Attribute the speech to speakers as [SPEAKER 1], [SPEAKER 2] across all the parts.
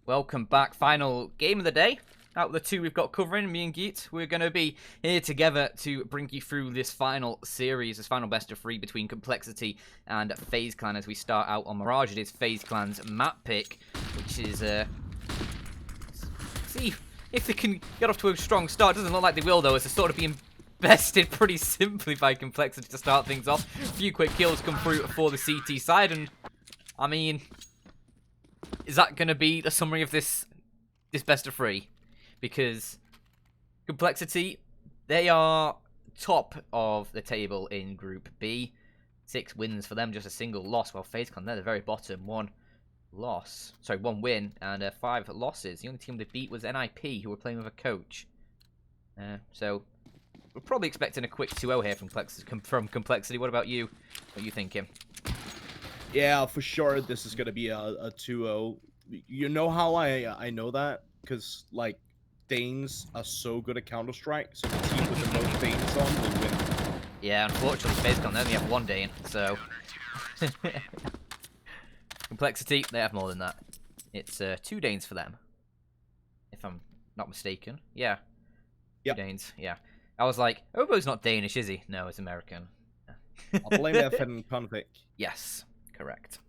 [SPEAKER 1] Welcome back. Final game of the day. Out of the two we've got covering, me and Geet, we're going to be here together to bring you through this final series, this final best of three between Complexity and FaZe Clan as we start out on Mirage. It is FaZe Clan's map pick, which is, see if they can get off to a strong start. Doesn't look like they will, though, as they're sort of being bested pretty simply by Complexity to start things off. A few quick kills come through for the CT side, and, I mean, is that going to be the summary of this best of three? Because Complexity, they are top of the table in Group B. 6 wins for them, just a single loss. While FaZe Clan, they're the very bottom. One win and 5 losses. The only team they beat was NIP, who were playing with a coach. So we're probably expecting a quick 2-0 here from Complexity. What about you? What are you thinking?
[SPEAKER 2] Yeah, for sure, this is going to be a 2-0. You know how I know that? Because, like, Danes are so good at Counter-Strike, so the team with the most Danes on will win.
[SPEAKER 1] Yeah, unfortunately, FaZe Clan only have 1 Dane, so... Complexity, they have more than that. It's 2 Danes for them, if I'm not mistaken. Yeah, 2 Danes, yeah. I was like, Obo's not Danish, is he? No, it's American.
[SPEAKER 2] I'll blame F and Config.
[SPEAKER 1] Yes, correct.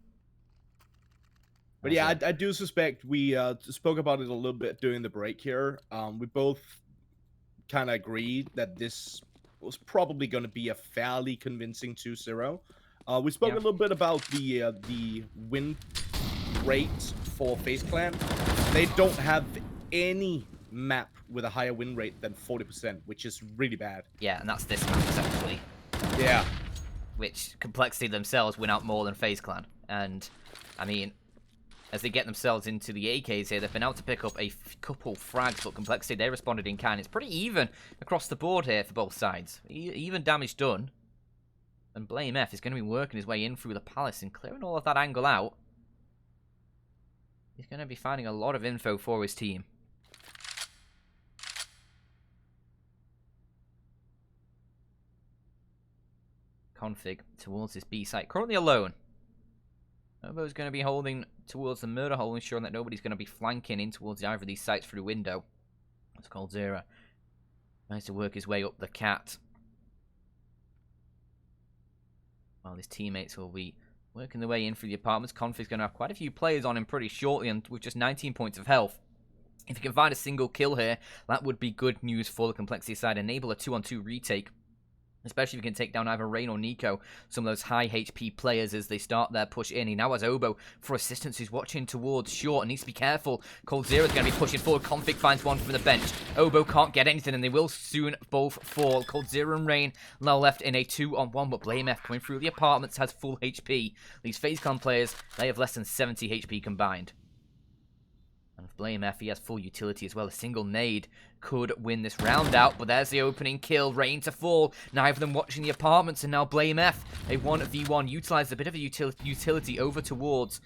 [SPEAKER 2] But yeah, I do suspect we spoke about it a little bit during the break here. We both kind of agreed that this was probably going to be a fairly convincing 2-0. We spoke a little bit about the win rate for FaZe Clan. They don't have any map with a higher win rate than 40%, which is really bad.
[SPEAKER 1] Yeah, and that's this map, essentially.
[SPEAKER 2] Yeah.
[SPEAKER 1] Which Complexity themselves win out more than FaZe Clan. And, I mean, as they get themselves into the AKs here, they've been able to pick up a couple frags, but Complexity, they responded in kind. It's pretty even across the board here for both sides. Even damage done. And Blame F is going to be working his way in through the palace and clearing all of that angle out. He's going to be finding a lot of info for his team. Config towards this B site. Currently alone. Obo's going to be holding towards the murder hole, ensuring that nobody's going to be flanking in towards either of these sites through window. It's called Zera. Tries to work his way up the cat. While his teammates will be working their way in through the apartments. Config's going to have quite a few players on him pretty shortly, and with just 19 points of health. If he can find a single kill here, that would be good news for the Complexity side. Enable a 2-on-2 retake. Especially if you can take down either Rain or Nico, some of those high HP players as they start their push in. He now has Obo for assistance, who's watching towards short and needs to be careful. Cold Zero's going to be pushing forward. Config finds one from the bench. Obo can't get anything, and they will soon both fall. Cold Zero and Rain now left in a 2-on-1, but Blame F coming through the apartments has full HP. These FaZe Clan players, they have less than 70 HP combined. And with Blame F, he has full utility as well. A single nade could win this round out, but there's the opening kill. Rain to fall. Neither of them watching the apartments, and now Blame F, a 1v1, utilizes a bit of a utility over towards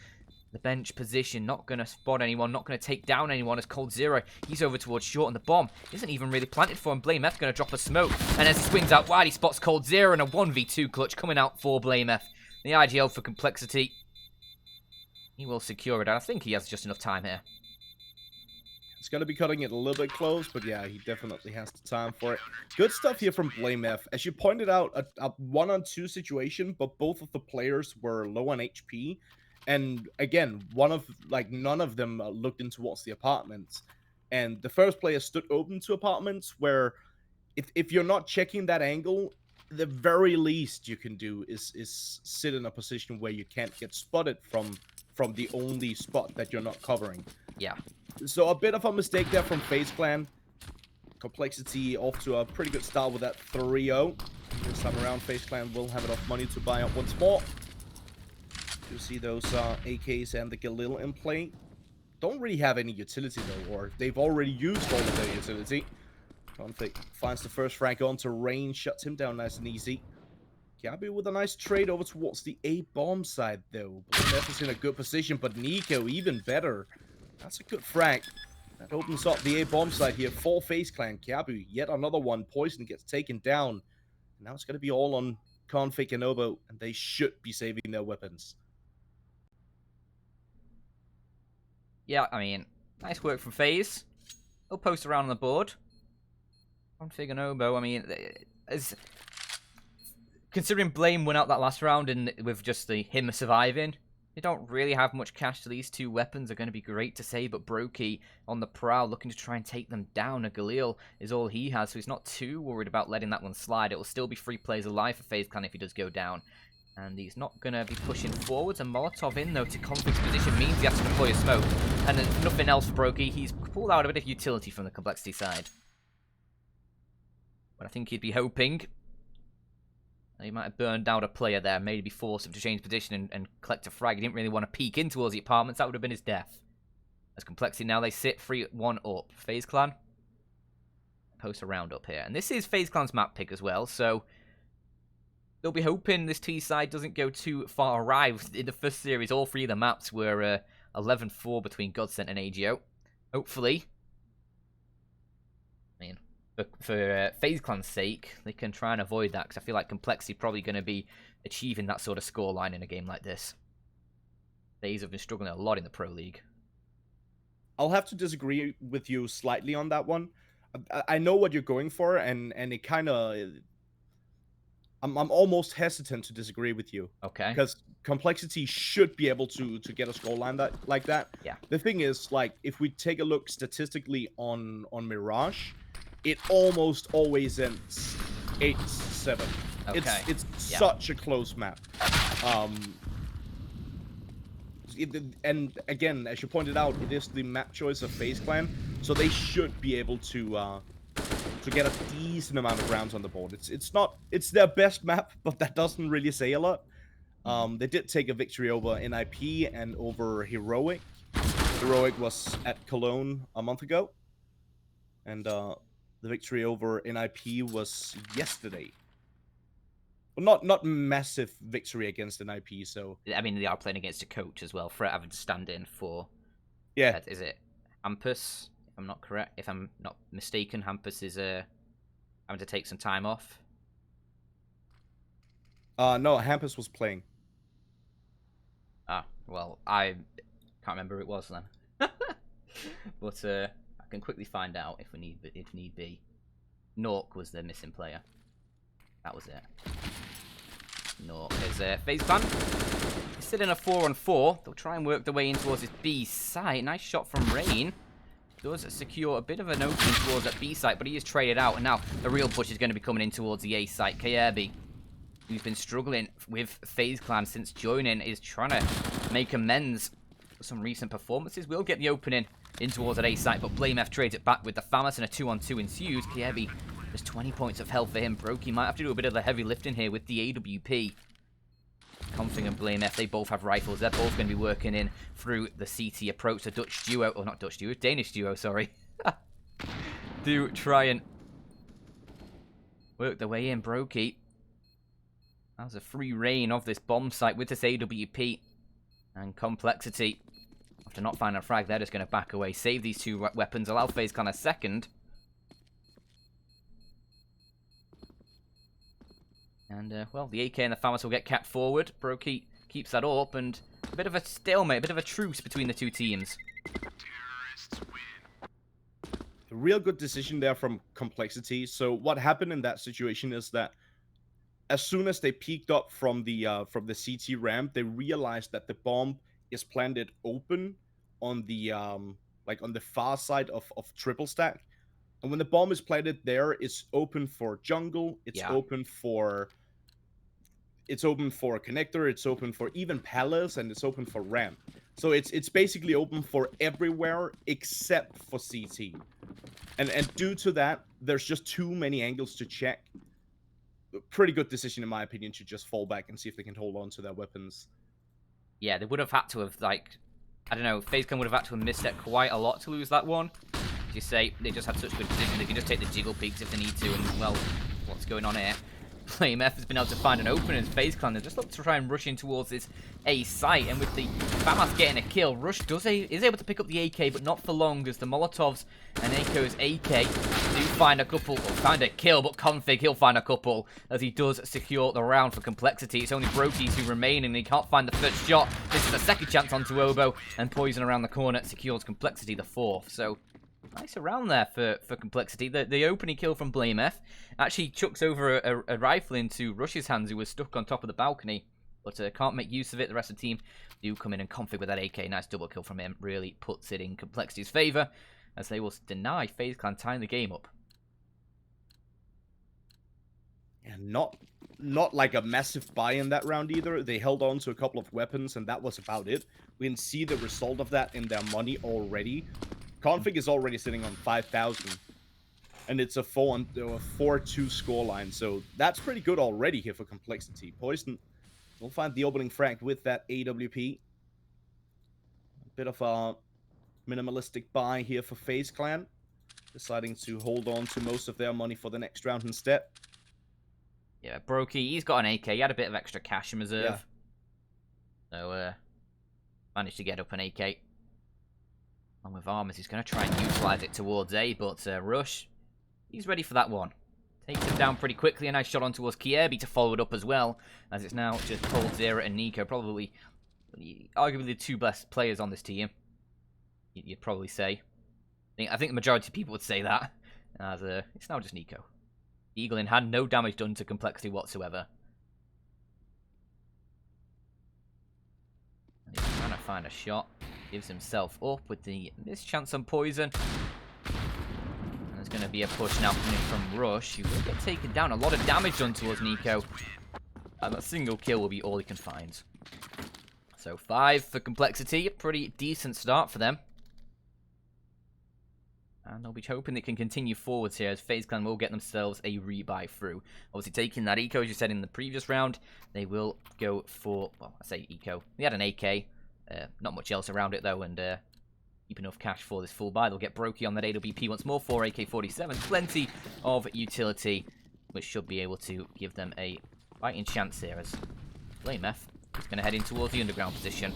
[SPEAKER 1] the bench position. Not going to spot anyone, not going to take down anyone as Cold Zero. He's over towards short, and the bomb isn't even really planted for him. Blame F going to drop a smoke, and as he swings out wide, he spots Cold Zero, and a 1v2 clutch coming out for Blame F. The IGL for Complexity. He will secure it, and I think he has just enough time here.
[SPEAKER 2] It's going to be cutting it a little bit close, but yeah, he definitely has the time for it. Good stuff here from Blame F. As you pointed out, a 1-on-2 situation, but both of the players were low on HP. And again, none of them looked in towards the apartments. And the first player stood open to apartments where if you're not checking that angle, the very least you can do is sit in a position where you can't get spotted from the only spot that you're not covering.
[SPEAKER 1] Yeah.
[SPEAKER 2] So a bit of a mistake there from FaZe Clan. Complexity off to a pretty good start with that 3-0. This time around, FaZe Clan will have enough money to buy up once more. You see those AKs and the Galil in play. Don't really have any utility though, or they've already used all of their utility. Config finds the first frag on to Rain, shuts him down nice and easy. Gabi with a nice trade over towards the A-bomb side though. Blame is in a good position, but Nico even better. That's a good frag. That opens up the A-bomb side here for FaZe Clan. Gabi, yet another one. Poison gets taken down. And now it's going to be all on Config and Obo, and they should be saving their weapons.
[SPEAKER 1] Yeah, I mean, Nice work from FaZe. He'll post around on the board. Config and Oboe, I mean, considering Blame went out that last round and with just him surviving, they don't really have much cash, so these two weapons are going to be great to save, but Brokey on the prowl looking to try and take them down. A Galil is all he has, so he's not too worried about letting that one slide. It will still be 3 players alive for FaZe Clan if he does go down. And he's not going to be pushing forwards. A Molotov in, though, to Config's position means he has to deploy a smoke. And there's nothing else for Brokey. He's pulled out a bit of utility from the Complexity side. But I think he'd be hoping he might have burned out a player there, maybe forced him to change position and collect a frag. He didn't really want to peek in towards the apartments. That would have been his death. As Complexity now, they sit 3-1 up. FaZe Clan post a round up here. And this is FaZe Clan's map pick as well, so they'll be hoping this T side doesn't go too far awry. In the first series, all 3 of the maps were 11-4 between Godsent and AGO. Hopefully, I mean, for FaZe Clan's sake, they can try and avoid that, because I feel like Complexity probably going to be achieving that sort of scoreline in a game like this. FaZe have been struggling a lot in the Pro League.
[SPEAKER 2] I'll have to disagree with you slightly on that one. I know what you're going for, and it kind of... I'm almost hesitant to disagree with you.
[SPEAKER 1] Okay.
[SPEAKER 2] Because Complexity should be able to get a scoreline like that.
[SPEAKER 1] Yeah.
[SPEAKER 2] The thing is, like, if we take a look statistically on Mirage, it almost always ends 8-7.
[SPEAKER 1] Okay.
[SPEAKER 2] It's such a close map. And again, as you pointed out, it is the map choice of FaZe Clan, so they should be able to get a decent amount of rounds on the board. It's their best map, but that doesn't really say a lot. They did take a victory over NIP and over Heroic. Heroic was at Cologne a month ago, and the victory over NIP was yesterday. Well, not massive victory against NIP, so...
[SPEAKER 1] I mean, they are playing against a coach as well, for having to stand in for...
[SPEAKER 2] Yeah.
[SPEAKER 1] Is it Hampus? If I'm not correct, if I'm not mistaken, Hampus is having to take some time off.
[SPEAKER 2] No, Hampus was playing.
[SPEAKER 1] Ah, well, I can't remember who it was then. But I can quickly find out if need be. Nork was the missing player. That was it. Nork is FaZe Clan. He's still in a 4-on-4. They'll try and work their way in towards his B site. Nice shot from Rain. Does secure a bit of an opening towards that B site, but he is traded out. And now the real push is going to be coming in towards the A site. Kayerby, who's been struggling with FaZe Clan since joining, is trying to make amends for some recent performances. We'll get the opening in towards that A site, but Blame F trades it back with the Famas, and a 2-on-2 ensues. Kayerby, there's 20 points of health for him. Brokey might have to do a bit of the heavy lifting here with the AWP. Config and Blame F, they both have rifles. They're both going to be working in through the CT approach. The Dutch duo, or not Dutch duo, Danish duo, sorry. Do try and work their way in. Brokey has a free reign of this bomb site with this AWP. And Complexity, after not finding a frag, they're just going to back away. Save these 2 weapons, allow FaZe Clan a second. And, well, the AK and the Famas will get capped forward. Brokey keeps that up, and a bit of a stalemate, a bit of a truce between the 2 teams.
[SPEAKER 2] A real good decision there from Complexity. So what happened in that situation is that as soon as they peeked up from the CT ramp, they realized that the bomb is planted open on the like on the far side of triple stack. And when the bomb is planted there, it's open for jungle, it's open for a connector, it's open for even palace, and it's open for ramp. So it's basically open for everywhere except for CT. And due to that, there's just too many angles to check. Pretty good decision, in my opinion, to just fall back and see if they can hold on to their weapons.
[SPEAKER 1] Yeah, they would have had to have, like, I don't know, FaZe Clan would have had to have missed it quite a lot to lose that one. You say they just had such good position, they can just take the jiggle peaks if they need to, and, well, what's going on here? Flame F has been able to find an opening as FaZe Clan. They just look to try and rush in towards this A site, and with the FAMAS getting a kill, Rush is able to pick up the AK, but not for long, as the Molotovs and Ako's AK do find a couple, or find a kill, but Config, he'll find a couple, as he does secure the round for Complexity. It's only Brokies who remain, and he can't find the first shot. This is a second chance onto Obo, and Poison around the corner secures Complexity the fourth. So nice around there for Complexity. The opening kill from Blame F actually chucks over a rifle into Rush's hands, who was stuck on top of the balcony, but can't make use of it. The rest of the team do come in and Config with that AK. Nice double kill from him. Really puts it in Complexity's favour, as they will deny FaZe Clan tying the game up.
[SPEAKER 2] And not like a massive buy in that round either. They held on to a couple of weapons, and that was about it. We can see the result of that in their money already. Config is already sitting on 5,000, and it's a 4-2 scoreline, so that's pretty good already here for Complexity. Poison will find the opening frag with that AWP. A bit of a minimalistic buy here for FaZe Clan, deciding to hold on to most of their money for the next round instead.
[SPEAKER 1] Yeah, Brokey, he's got an AK. He had a bit of extra cash in reserve. Yeah. So, managed to get up an AK. And with armors, he's going to try and utilize it towards A, but Rush, he's ready for that one. Takes him down pretty quickly. A nice shot on towards Kierby to follow it up as well, as it's now just coldzera and Nico, probably arguably the two best players on this team, you'd probably say. I think the majority of people would say that, as it's now just Nico. Eagle in hand, no damage done to Complexity whatsoever. And he's trying to find a shot. Gives himself up with the missed chance on Poison. And there's going to be a push now coming from Rush. He will get taken down. A lot of damage done towards Nico. And that single kill will be all he can find. So 5 for Complexity. A pretty decent start for them. And they'll be hoping they can continue forwards here, as FaZe Clan will get themselves a rebuy through. Obviously taking that eco, as you said in the previous round, they will go for, well, I say eco. They had an AK. Not much else around it, though, and keep enough cash for this full buy. They'll get Brokey on that AWP once more for AK-47. Plenty of utility, which should be able to give them a fighting chance here, as Flame F is going to head in towards the underground position.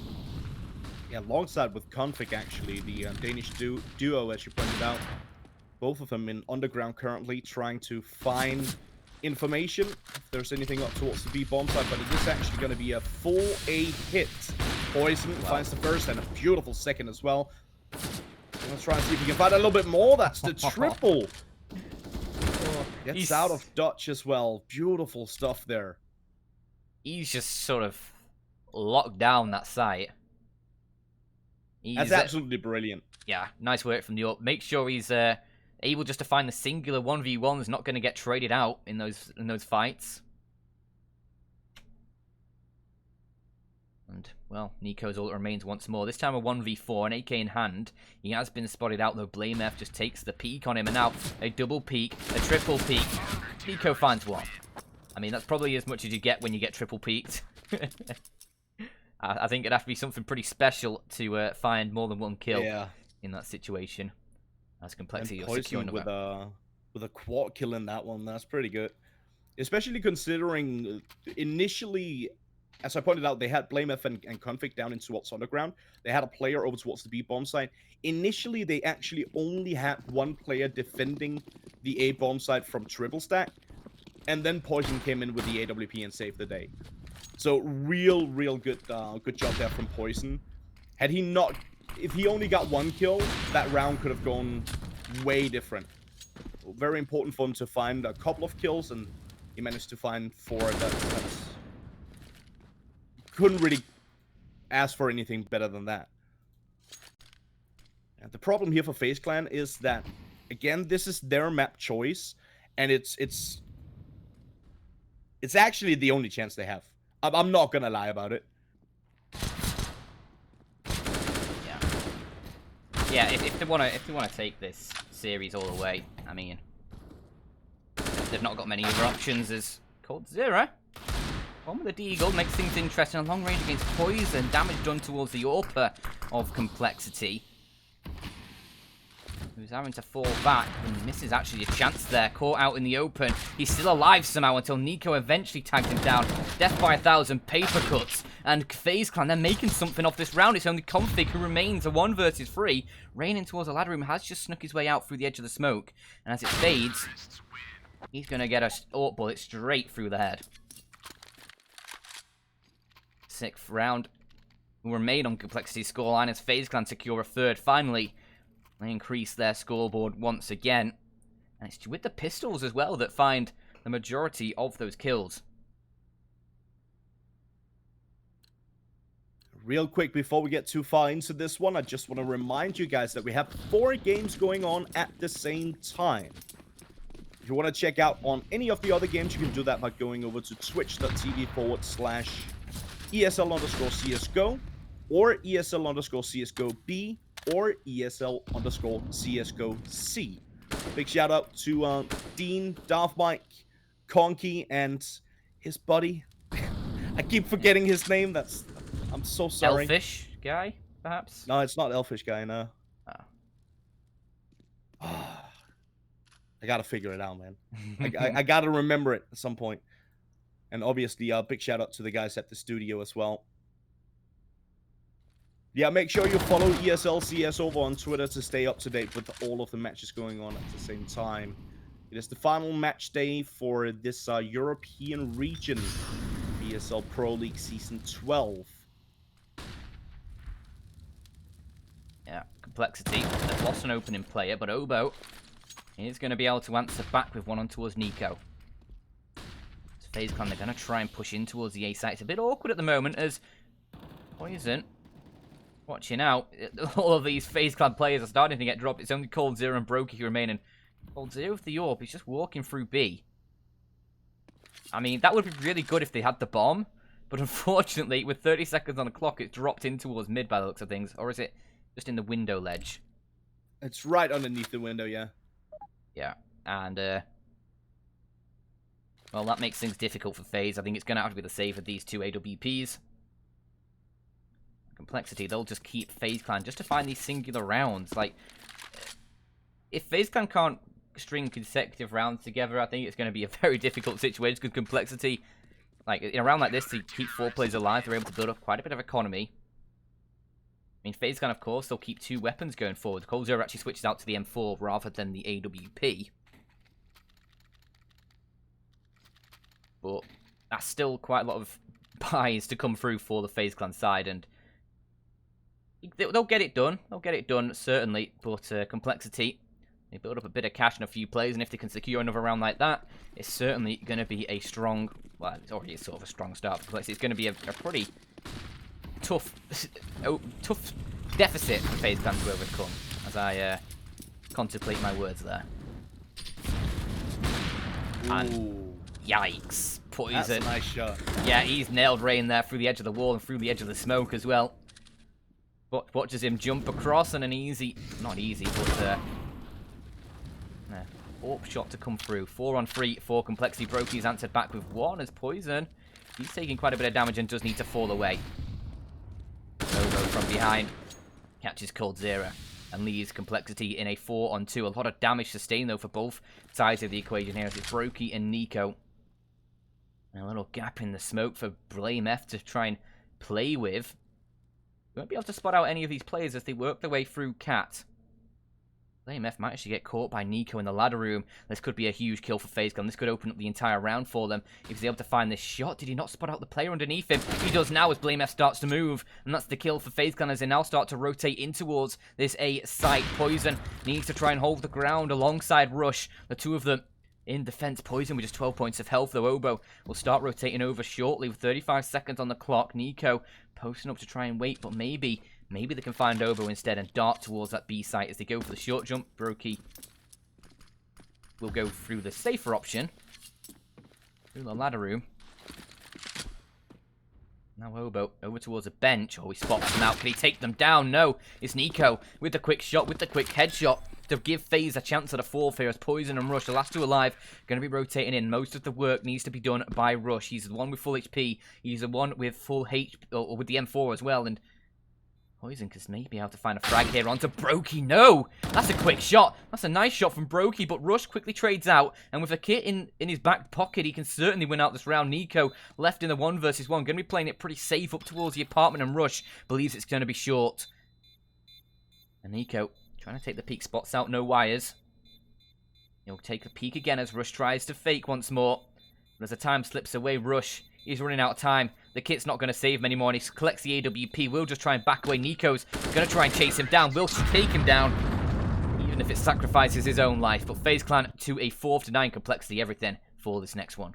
[SPEAKER 2] Yeah, alongside with Config, actually, the Danish duo, as you pointed out, both of them in underground currently, trying to find information, if there's anything up towards the B bomb site, but it is actually going to be a full A hit. Poison finds the first and a beautiful second as well. Let's try and see if we can find a little bit more. That's the triple. Gets out of dodge as well. Beautiful stuff there.
[SPEAKER 1] He's just sort of locked down that site.
[SPEAKER 2] That's absolutely brilliant.
[SPEAKER 1] Yeah, nice work from the up. Make sure he's able just to find the singular 1v1s, not going to get traded out in those fights. And, well, Nico's all that remains once more. This time a 1v4, an AK in hand. He has been spotted out, though. Blame F just takes the peek on him. And now a double peek, a triple peek. Nico finds one. I mean, that's probably as much as you get when you get triple peeked. I think it'd have to be something pretty special to find more than one kill in that situation. That's Complexity.
[SPEAKER 2] And Poison with a quad kill in that one. That's pretty good. Especially considering initially, as I pointed out, they had Blame F and Config down in towards underground. They had a player over towards the B bomb site. Initially, they actually only had one player defending the A bomb site from triple stack. And then Poison came in with the AWP and saved the day. So real good job there from Poison. Had he not, if he only got one kill, that round could have gone way different. Very important for him to find a couple of kills, and he managed to find 4. That's couldn't really ask for anything better than that. And the problem here for FaZe Clan is that, again, this is their map choice, and it's actually the only chance they have. I'm not gonna lie about it.
[SPEAKER 1] Yeah, if they wanna take this series all the way, I mean, they've not got many other options. As coldzera, one with the Deagle makes things interesting. A long range against Poison, damage done towards the AWP of Complexity. who's having to fall back and misses actually a chance there. Caught out in the open. He's still alive somehow until Nico eventually tagged him down. Death by 1,000 paper cuts. And FaZe Clan, they're making something off this round. It's only Config who remains a 1 versus 3. Raining towards the ladder room has just snuck his way out through the edge of the smoke. And as it fades, he's going to get a AWP bullet straight through the head. 6th round will remain on Complexity's scoreline as FaZe Clan secure a 3rd. Finally, they increase their scoreboard once again. And it's with the pistols as well that find the majority of those kills.
[SPEAKER 2] Real quick, before we get too far into this one, I just want to remind you guys that we have 4 games going on at the same time. If you want to check out on any of the other games, you can do that by going over to twitch.tv/ESL_CSGO or ESL_CSGO-B or ESL_CSGO-C. Big shout out to Dean, Darth Mike, Conky, and his buddy. I keep forgetting his name. I'm so sorry.
[SPEAKER 1] Elfish guy, perhaps?
[SPEAKER 2] No, it's not Elfish guy, no.
[SPEAKER 1] Oh.
[SPEAKER 2] I gotta figure it out, man. I gotta remember it at some point. And obviously, big shout out to the guys at the studio as well. Yeah, make sure you follow ESLCS over on Twitter to stay up to date with all of the matches going on at the same time. It is the final match day for this European region, ESL Pro League Season 12.
[SPEAKER 1] Yeah, Complexity. They've lost an opening player, but Obo is going to be able to answer back with one on towards Nico. As FaZe Clan, they're going to try and push in towards the A site. It's a bit awkward at the moment as Poison, watching out, all of these FaZe Clan players are starting to get dropped. It's only Cold Zero and Brokey who remain, and Cold Zero with the AWP, he's just walking through B. I mean, that would be really good if they had the bomb, but unfortunately, with 30 seconds on the clock, it's dropped in towards mid by the looks of things. Or is it just in the window ledge?
[SPEAKER 2] It's right underneath the window, yeah.
[SPEAKER 1] Yeah, and, well, that makes things difficult for FaZe. I think it's going to have to be the save of these 2 AWPs. Complexity, they'll just keep FaZe Clan just to find these singular rounds. Like, if FaZe Clan can't string consecutive rounds together, I think it's going to be a very difficult situation because Complexity, like, in a round like this, to keep 4 players alive, they're able to build up quite a bit of economy. I mean, FaZe Clan, of course, they'll keep 2 weapons going forward. Cold Zero actually switches out to the M4 rather than the AWP. But that's still quite a lot of buys to come through for the FaZe Clan side, and they'll get it done. They'll get it done, certainly. But Complexity, they build up a bit of cash and a few plays, and if they can secure another round like that, it's certainly going to be a strong, well, it's already sort of a strong start for Complexity. It's going to be a pretty tough deficit for FaZe Clan to overcome, as I contemplate my words there.
[SPEAKER 2] Ooh.
[SPEAKER 1] And yikes, Poison.
[SPEAKER 2] That's a nice shot.
[SPEAKER 1] Yeah, he's nailed Rain there through the edge of the wall and through the edge of the smoke as well. But watches him jump across and an easy, not easy, but AWP shot to come through. 4 on 3 for Complexity. Brokey's answered back with 1 as Poison. He's taking quite a bit of damage and does need to fall away. Obo from behind catches Cold Zero and leaves Complexity in a 4 on 2. A lot of damage sustained though for both sides of the equation here as it's Brokey and Nico. And a little gap in the smoke for Blame F to try and play with. We won't be able to spot out any of these players as they work their way through Cat. Blame F might actually get caught by Nico in the ladder room. This could be a huge kill for FaZe Clan. This could open up the entire round for them. If he's able to find this shot, did he not spot out the player underneath him? He does now as Blame F starts to move. And that's the kill for FaZe Clan as they now start to rotate in towards this A site. Poison needs to try and hold the ground alongside Rush. The 2 of them in defense. Poison with just 12 points of health, though Obo will start rotating over shortly with 35 seconds on the clock. Nico posting up to try and wait, but maybe they can find Obo instead and dart towards that B site as they go for the short jump. Brokey will go through the safer option, through the ladder room. Now Obo over towards a bench. Oh, he spots them out. Can he take them down? No. It's Nico with the quick shot, with the quick headshot to give FaZe a chance at a 4th here as Poison and Rush, the last 2 alive, going to be rotating in. Most of the work needs to be done by Rush. He's the one with full HP. He's the one with full HP, or with the M4 as well. And Poison because maybe able to find a frag here onto Brokey. No! That's a quick shot. That's a nice shot from Brokey, but Rush quickly trades out. And with a kit in his back pocket, he can certainly win out this round. Nico left in the 1 versus 1. Going to be playing it pretty safe up towards the apartment, and Rush believes it's going to be short. And Nico trying to take the peak spots out. No wires. He'll take the peak again as Rush tries to fake once more. But as the time slips away, Rush, he's running out of time. The kit's not going to save him anymore, and he collects the AWP. Will just try and back away. Nico's going to try and chase him down. Will take him down, even if it sacrifices his own life. But FaZe Clan to a 4-9 complexity, everything for this next one.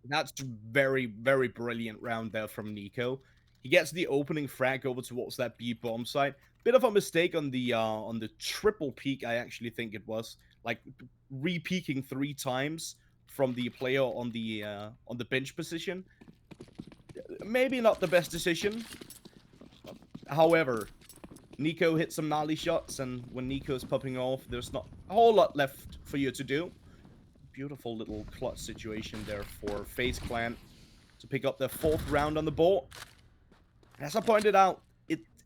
[SPEAKER 2] That's very, very brilliant round there from Nico. He gets the opening frag over towards that B bomb site. Bit of a mistake on the triple peak, I actually think it was. Like, re-peeking 3 times from the player on the bench position. Maybe not the best decision. However, Nico hit some gnarly shots, and when Nico's popping off, there's not a whole lot left for you to do. Beautiful little clutch situation there for FaZe Clan to pick up their 4th round on the board. As I pointed out,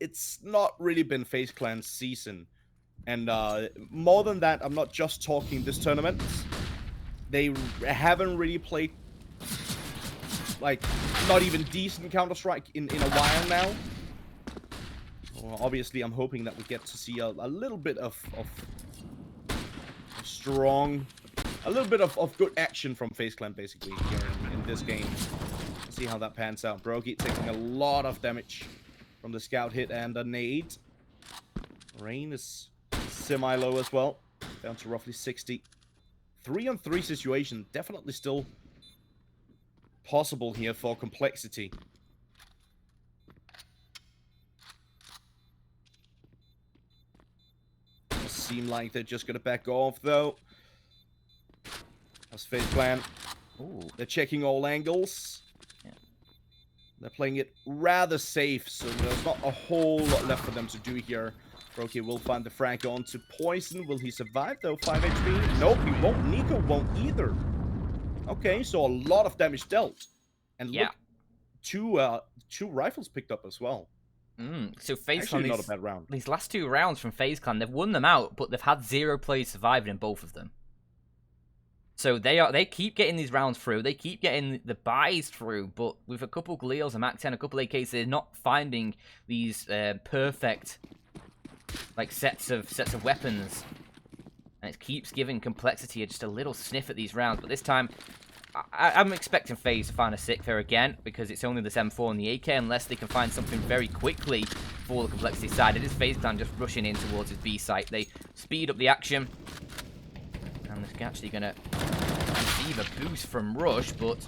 [SPEAKER 2] it's not really been FaZe Clan's season. And more than that, I'm not just talking this tournament. They haven't really played, like, not even decent Counter-Strike in a while now. Well, obviously, I'm hoping that we get to see a little bit of strong, a little bit of good action from FaZe Clan, basically, here in this game. Let's see how that pans out. Brokey taking a lot of damage from the scout hit and a nade. Rain is semi-low as well, down to roughly 60. 3-on-3 situation, definitely still possible here for complexity. Does seem like they're just gonna back off though. That's FaZe Clan.
[SPEAKER 1] Ooh.
[SPEAKER 2] They're checking all angles.
[SPEAKER 1] Yeah.
[SPEAKER 2] They're playing it rather safe, so there's not a whole lot left for them to do here. Brokey will find the frag on to Poison. Will he survive though? 5 HP? Nope, he won't. Nico won't either. Okay, so a lot of damage dealt. And
[SPEAKER 1] yeah,
[SPEAKER 2] look, two rifles picked up as well.
[SPEAKER 1] So FaZe Clan,
[SPEAKER 2] not a bad round.
[SPEAKER 1] These last 2 rounds from FaZe Clan, they've won them out, but they've had 0 players surviving in both of them. So they keep getting these rounds through. They keep getting the buys through, but with a couple Gleals, a MAC-10, a couple AKs, they're not finding these perfect, like, sets of weapons. And it keeps giving complexity just a little sniff at these rounds. But this time, I'm expecting FaZe to find a sick there again, because it's only this M4 and the AK, unless they can find something very quickly for the complexity side. It is FaZe Clan just rushing in towards his B site. They speed up the action. And they're actually going to receive a boost from Rush, but...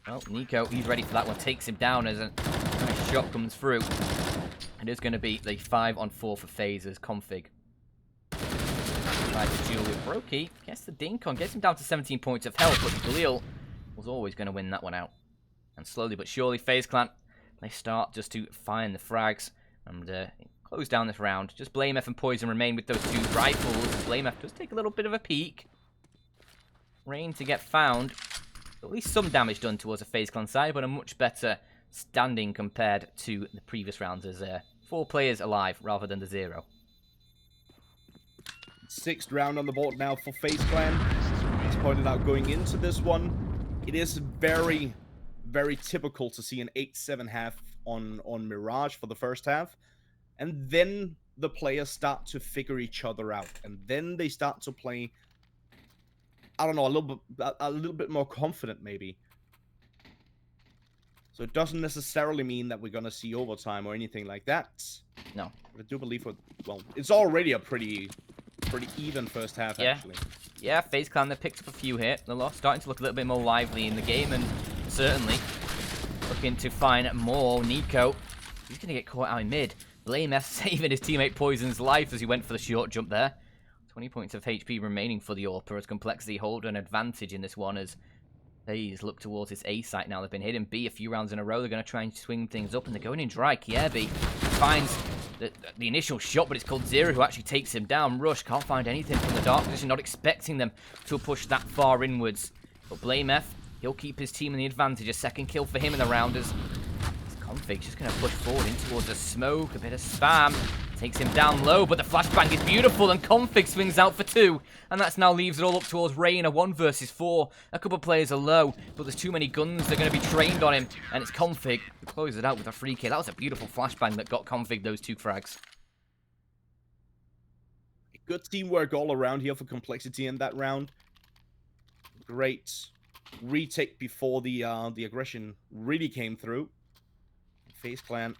[SPEAKER 1] well, Nico, he's ready for that one. Takes him down as a nice shot comes through. It is going to be the 5-on-4 for FaZe's config. Right to Julia. Brokey gets the dink on, gets him down to 17 points of health, but Galil was always going to win that one out. And slowly but surely, FaZe Clan, they start just to find the frags and close down this round. Just BlameF and Poison remain with those 2 rifles. BlameF does take a little bit of a peek. Rain to get found. At least some damage done towards a FaZe Clan side, but a much better standing compared to the previous rounds as 4 players alive rather than the 0.
[SPEAKER 2] 6th round on the board now for FaZe Clan. As pointed out going into this one, it is very, very typical to see an 8-7 half on Mirage for the first half. And then the players start to figure each other out. And then they start to play, I don't know, a little bit more confident maybe. So it doesn't necessarily mean that we're going to see overtime or anything like that.
[SPEAKER 1] No.
[SPEAKER 2] But I do believe, well, it's already a pretty even first half, actually.
[SPEAKER 1] Yeah, FaZe Clan, they picked up a few here. They're starting to look a little bit more lively in the game, and certainly looking to find more. Nico, he's going to get caught out in mid. BlameF saving his teammate Poison's life as he went for the short jump there. 20 points of HP remaining for the AWPer as Complexity hold an advantage in this one as FaZe look towards this A site now. They've been hitting B a few rounds in a row. They're going to try and swing things up, and they're going in dry. Kiebi finds the initial shot, but it's called Zero who actually takes him down. Rush can't find anything from the dark position, not expecting them to push that far inwards. But BlameF, he'll keep his team in the advantage. A second kill for him in the round as Config's just going to push forward in towards the smoke. A bit of spam. Takes him down low, but the flashbang is beautiful, and Config swings out for 2. And that now leaves it all up towards Reina, 1 versus 4. A couple of players are low, but there's too many guns. They're going to be trained on him, and it's Config who closes it out with a free kill. That was a beautiful flashbang that got Config those 2 frags.
[SPEAKER 2] Good teamwork all around here for Complexity in that round. Great retake before the aggression really came through. FaZe Clan,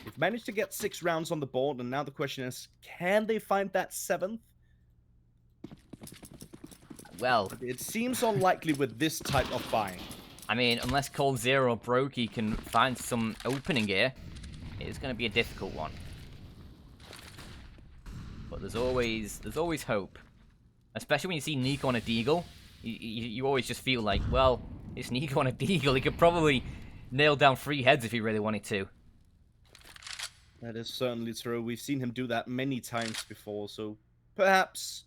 [SPEAKER 2] they've managed to get 6 rounds on the board, and now the question is, can they find that 7th?
[SPEAKER 1] Well,
[SPEAKER 2] it seems unlikely with this type of buying.
[SPEAKER 1] I mean, unless coldzera or Brokey can find some opening here, it's going to be a difficult one. But there's always hope. Especially when you see Nico on a deagle, you always just feel like, well, it's Nico on a deagle. He could probably nail down 3 heads if he really wanted to.
[SPEAKER 2] That is certainly true. We've seen him do that many times before, so perhaps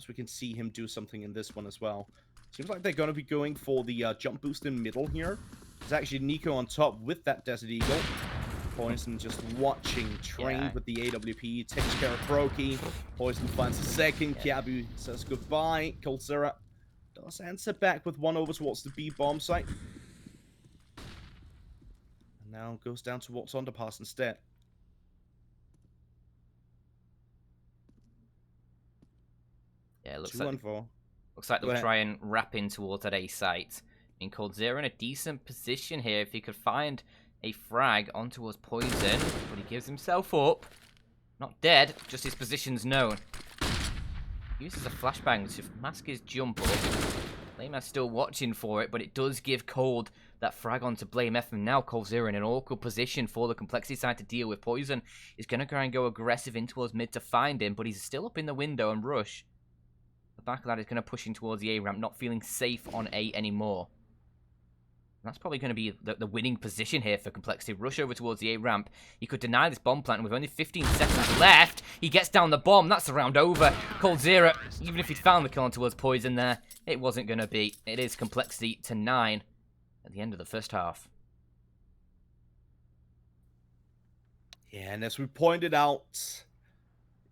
[SPEAKER 2] we can see him do something in this one as well. Seems like they're going to be going for the jump boost in middle here. It's actually Nico on top with that Desert Eagle. Poison just watching, trained with the AWP, takes care of Brokey. Poison finds a second, Kiabu says goodbye. coldzera does answer back with 1 over towards the B bomb site. And now goes down towards underpass instead.
[SPEAKER 1] Yeah, it looks
[SPEAKER 2] 2
[SPEAKER 1] like
[SPEAKER 2] on 4.
[SPEAKER 1] Looks like they'll try and wrap in towards that A site. I mean, coldzera in a decent position here if he could find a frag on towards Poison, but he gives himself up. Not dead, just his position's known. Uses a flashbang to mask his jump up. BlameF still watching for it, but it does give Cold that frag onto BlameF, and now coldzera in an awkward position for the Complexity side to deal with. Poison is going to try and go aggressive in towards mid to find him, but he's still up in the window and rush. The back of that is going to push in towards the A ramp, not feeling safe on A anymore. That's probably going to be the winning position here for Complexity. Rush over towards the A ramp. He could deny this bomb plant, and with only 15 seconds left, he gets down the bomb. That's the round over. coldzera, even if he'd found the kill on towards Poison there, it wasn't going to be. It is Complexity to 9 at the end of the first half.
[SPEAKER 2] Yeah, and as we pointed out,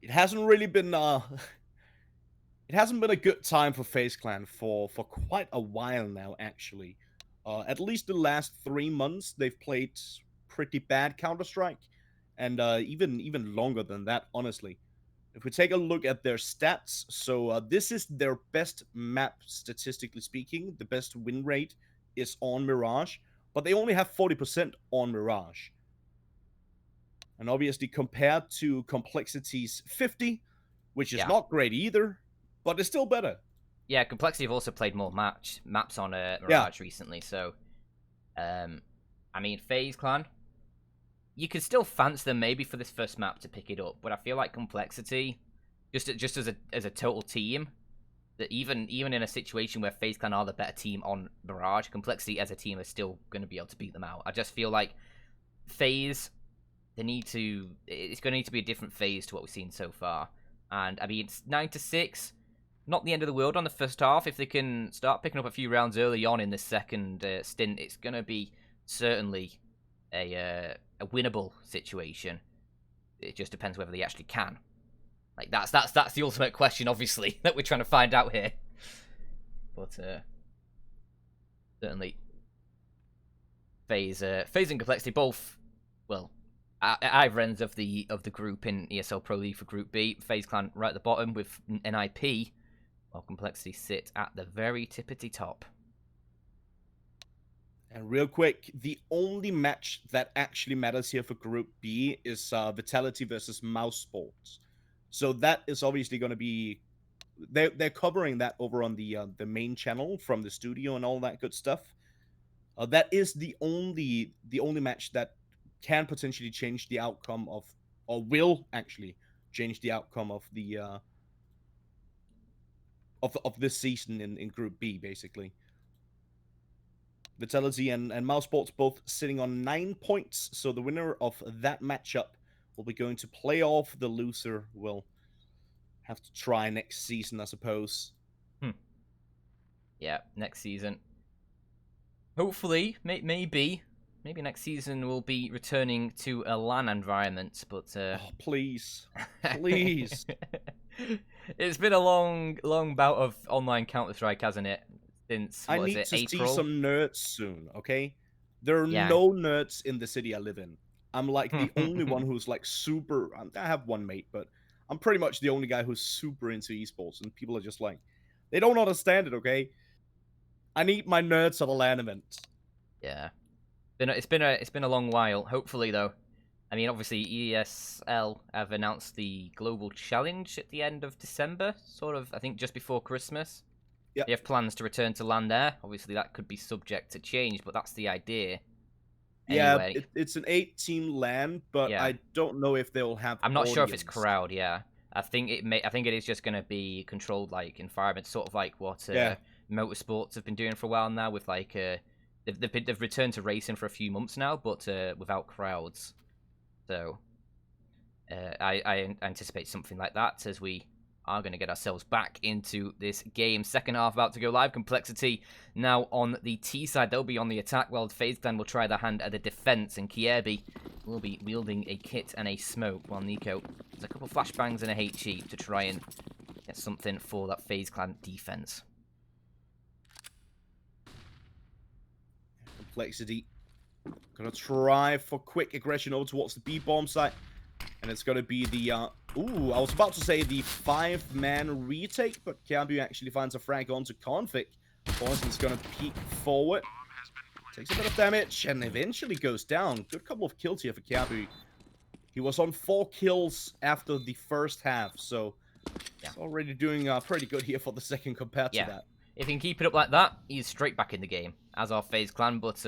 [SPEAKER 2] it hasn't really been it hasn't been a good time for FaZe Clan for quite a while now, actually. At least the last 3 months, they've played pretty bad Counter-Strike, and even longer than that, honestly. If we take a look at their stats, so this is their best map, statistically speaking. The best win rate is on Mirage, but they only have 40% on Mirage. And obviously, compared to Complexity's 50, which is not great either, but it's still better.
[SPEAKER 1] Yeah, Complexity have also played more maps on Mirage recently, so... I mean, FaZe Clan, you could still fancy them maybe for this first map to pick it up, but I feel like Complexity, just as a total team, that even in a situation where FaZe Clan are the better team on Mirage, Complexity as a team is still going to be able to beat them out. I just feel like FaZe, it's going to need to be a different FaZe to what we've seen so far. And, I mean, it's 9-6... Not the end of the world on the first half. If they can start picking up a few rounds early on in this second stint, it's going to be certainly a winnable situation. It just depends whether they actually can. Like that's the ultimate question, obviously, that we're trying to find out here. But certainly, FaZe and Complexity both, well, either ends of the group in ESL Pro League for Group B. FaZe Clan right at the bottom with NIP. While Complexity sit at the very tippity top.
[SPEAKER 2] And real quick, the only match that actually matters here for Group B is Vitality versus Mouse Sports. So that is obviously going to be... They're covering that over on the main channel from the studio and all that good stuff. That is the only match that can potentially change the outcome of... Or will actually change the outcome of the... Of this season in Group B, basically. Vitality and Mouse Sports both sitting on 9 points, so the winner of that matchup will be going to playoff. The loser will have to try next season, I suppose.
[SPEAKER 1] Yeah, next season. Hopefully, maybe maybe next season we'll be returning to a LAN environment, but
[SPEAKER 2] Oh, please. Please.
[SPEAKER 1] it's been a long bout of online Counter-Strike, hasn't it? Since,
[SPEAKER 2] I
[SPEAKER 1] what is
[SPEAKER 2] need
[SPEAKER 1] it,
[SPEAKER 2] to see
[SPEAKER 1] April?
[SPEAKER 2] some nerds soon, okay? There are
[SPEAKER 1] Yeah.
[SPEAKER 2] no nerds in the city I live in. I'm like the only one who's like super. I have one mate, but I'm pretty much the only guy who's super into esports, and people are just like, they don't understand it, okay? I need my nerds at a LAN event.
[SPEAKER 1] Yeah. It's been a long while. Hopefully, though. I mean, obviously, ESL have announced the global challenge at the end of December, sort of, I think, just before Christmas.
[SPEAKER 2] Yeah.
[SPEAKER 1] They have plans to return to LAN there. Obviously, that could be subject to change, but that's the idea.
[SPEAKER 2] Yeah,
[SPEAKER 1] Anyway,
[SPEAKER 2] it's an 8-team LAN, but
[SPEAKER 1] yeah.
[SPEAKER 2] I don't know if they'll have
[SPEAKER 1] I'm not sure if it's
[SPEAKER 2] audience.
[SPEAKER 1] crowd, yeah. I think it is just going to be controlled, like, environment, sort of like what
[SPEAKER 2] Yeah.
[SPEAKER 1] motorsports have been doing for a while now, with, like, they've returned to racing for a few months now, but without crowds. So, I anticipate something like that as we are going to get ourselves back into this game. Second half about to go live. Complexity now on the T side. They'll be on the attack, while FaZe Clan will try their hand at the defense, and Kierby will be wielding a kit and a smoke, while Nico has a couple flashbangs and a HE to try and get something for that FaZe Clan defense.
[SPEAKER 2] Complexity gonna try for quick aggression over towards the B-bomb site. And it's gonna be the, ooh, I was about to say the 5-man retake, but Kiabu actually finds a frag onto Config. Poison's gonna peek forward. Takes a bit of damage, and eventually goes down. Good couple of kills here for Kiabu. He was on 4 kills after the first half, so he's already doing pretty good here for the second compared to that.
[SPEAKER 1] If he can keep it up like that, he's straight back in the game, as our FaZe Clan, but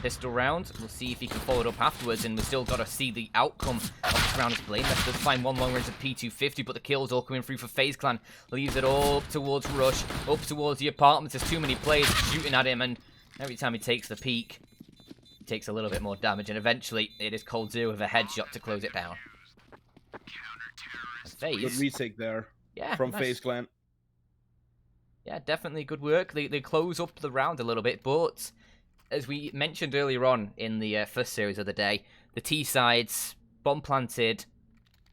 [SPEAKER 1] pistol round. We'll see if he can follow it up afterwards, and we've still got to see the outcome of this round as Blameless does find one long range of P250, but the kills all coming through for FaZe Clan. Leaves it all up towards Rush, up towards the apartments. There's too many players shooting at him, and every time he takes the peek, he takes a little bit more damage, and eventually it is Cold Zero with a headshot to close it down. And FaZe,
[SPEAKER 2] good retake there from
[SPEAKER 1] nice.
[SPEAKER 2] FaZe Clan.
[SPEAKER 1] Yeah, definitely good work. They close up the round a little bit, but as we mentioned earlier on in the first series of the day, the T sides, bomb planted,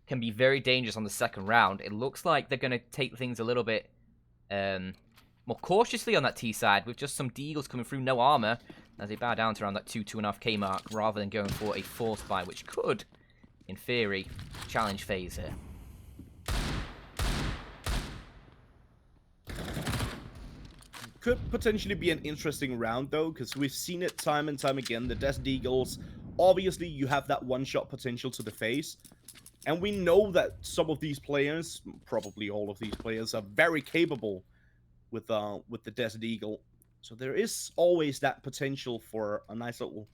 [SPEAKER 1] can be very dangerous on the second round. It looks like they're going to take things a little bit more cautiously on that T side, with just some deagles coming through, no armor, as they bow down to around that 2.5k mark, rather than going for a force buy, which could, in theory, challenge FaZe here.
[SPEAKER 2] Could potentially be an interesting round, though, because we've seen it time and time again. The Desert Eagles, obviously, you have that one-shot potential to the face. And we know that some of these players, probably all of these players, are very capable with the Desert Eagle. So there is always that potential for a nice little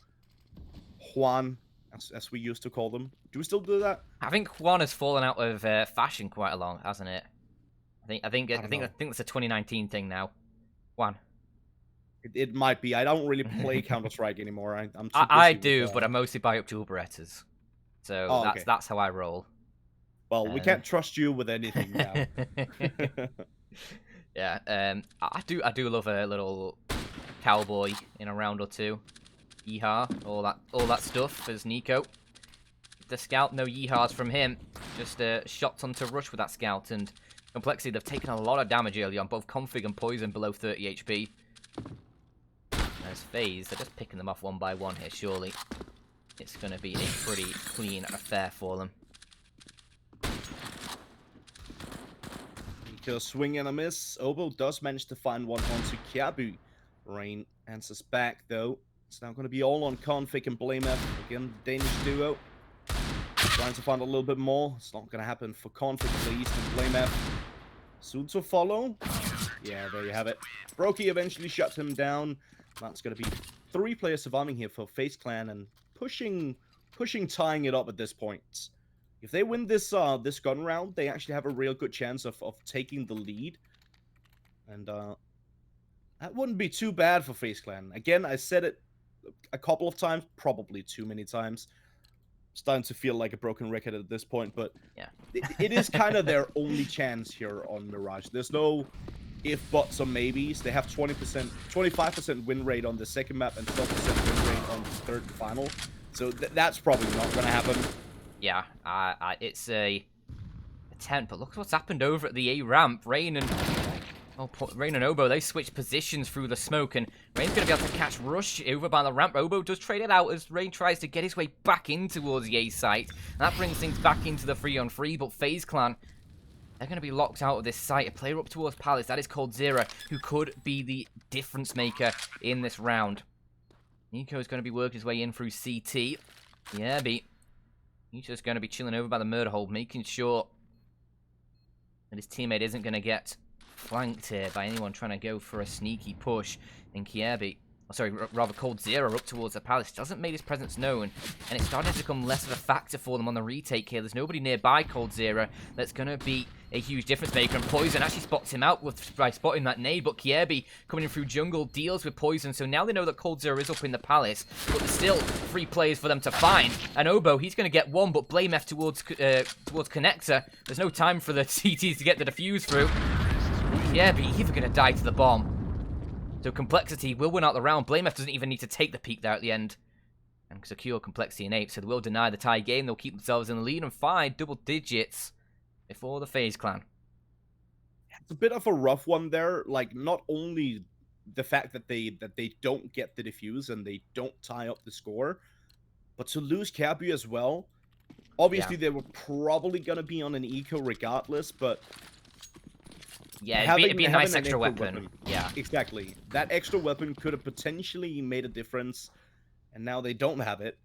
[SPEAKER 2] Juan, as we used to call them. Do we still do that?
[SPEAKER 1] I think Juan has fallen out of fashion quite a lot, hasn't it? I think that's a 2019 thing now. Juan.
[SPEAKER 2] It might be. I don't really play Counter-Strike anymore. I'm too busy
[SPEAKER 1] I do,
[SPEAKER 2] with,
[SPEAKER 1] but I mostly buy up dual Berettas. So
[SPEAKER 2] okay.
[SPEAKER 1] that's how I roll.
[SPEAKER 2] Well, we can't trust you with anything now.
[SPEAKER 1] Yeah, I do love a little cowboy in a round or two. Yeehaw, all that stuff as Nico. The scout, no yeehaws from him. Just shots onto Rush with that scout, and Complexity, they've taken a lot of damage early on, both Config and Poison below 30 HP. As FaZe, they're just picking them off one by one here, surely. It's going to be a pretty clean affair for them.
[SPEAKER 2] Nico swing and a miss. Obo does manage to find one onto Kiabu. Rain answers back, though. It's now going to be all on Config and Blamer. Again, the Danish duo. Trying to find a little bit more. It's not going to happen for Config at least. And Blamer soon to follow. Yeah, there you have it. Brokey eventually shuts him down. That's going to be 3 players surviving here for FaZe Clan and pushing, tying it up at this point. If they win this this gun round, they actually have a real good chance of taking the lead. And that wouldn't be too bad for FaZe Clan. Again, I said it a couple of times, probably too many times. Starting to feel like a broken record at this point, but
[SPEAKER 1] yeah,
[SPEAKER 2] it is kind of their only chance here on Mirage. There's no if buts or maybes. They have 20%, 25% win rate on the second map and 12% win rate on the third and final. So that's probably not going to happen.
[SPEAKER 1] Yeah, it's a 10, but look what's happened over at the A ramp. Rain and Obo, they switch positions through the smoke, and Rain's going to be able to catch Rush over by the ramp. Obo does trade it out as Rain tries to get his way back in towards the A site. And that brings things back into the 3-on-3, but FaZe Clan, they're going to be locked out of this site. A player up towards Palace, that is coldzera, who could be the difference maker in this round. Nico is going to be working his way in through CT. Yeah, he's just going to be chilling over by the murder hole, making sure that his teammate isn't going to get flanked here by anyone trying to go for a sneaky push. And Kiebi, rather coldzera up towards the Palace, doesn't make his presence known, and it's starting to become less of a factor for them on the retake here. There's nobody nearby coldzera that's going to be a huge difference maker, and Poison actually spots him out by spotting that nade, but Kiebi coming in through jungle deals with Poison, so now they know that coldzera is up in the Palace, but there's still 3 players for them to find. And Obo, he's going to get one, but Blame F towards Connector. There's no time for the CTs to get the defuse through. Kiebi, he's going to die to the bomb. So Complexity will win out the round. Blame F doesn't even need to take the peek there at the end and secure Complexity and Ape, so they will deny the tie game. They'll keep themselves in the lead and find double digits before the FaZe Clan.
[SPEAKER 2] It's a bit of a rough one there. Like, not only the fact that they don't get the defuse and they don't tie up the score, but to lose Cabu as well. Obviously, they were probably going to be on an eco regardless, but
[SPEAKER 1] yeah, it'd be a nice extra weapon. Yeah,
[SPEAKER 2] exactly. That extra weapon could have potentially made a difference, and now they don't have it.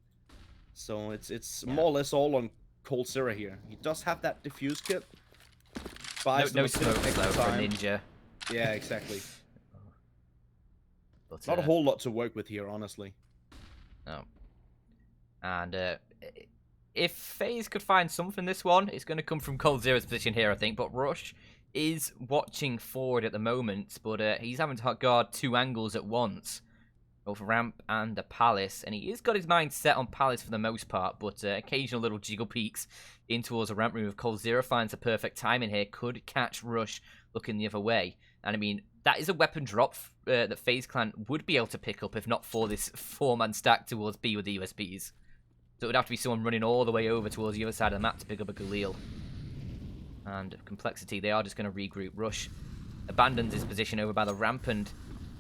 [SPEAKER 2] So it's more or less all on coldzera here. He does have that defuse kit.
[SPEAKER 1] No smoke though for a ninja.
[SPEAKER 2] Yeah, exactly.
[SPEAKER 1] But,
[SPEAKER 2] not a whole lot to work with here, honestly.
[SPEAKER 1] No. And if FaZe could find something this one, it's going to come from coldzera's position here, I think. But Rush is watching forward at the moment, but he's having to guard 2 angles at once, both ramp and the Palace, and he has got his mind set on Palace for the most part, but occasional little jiggle peeks in towards a ramp room. If coldzera finds the perfect timing here, could catch Rush looking the other way. And I mean, that is a weapon drop that FaZe Clan would be able to pick up if not for this 4-man stack towards B with the USPs. So it would have to be someone running all the way over towards the other side of the map to pick up a Galil. And Complexity, they are just going to regroup. Rush abandons his position over by the ramp, and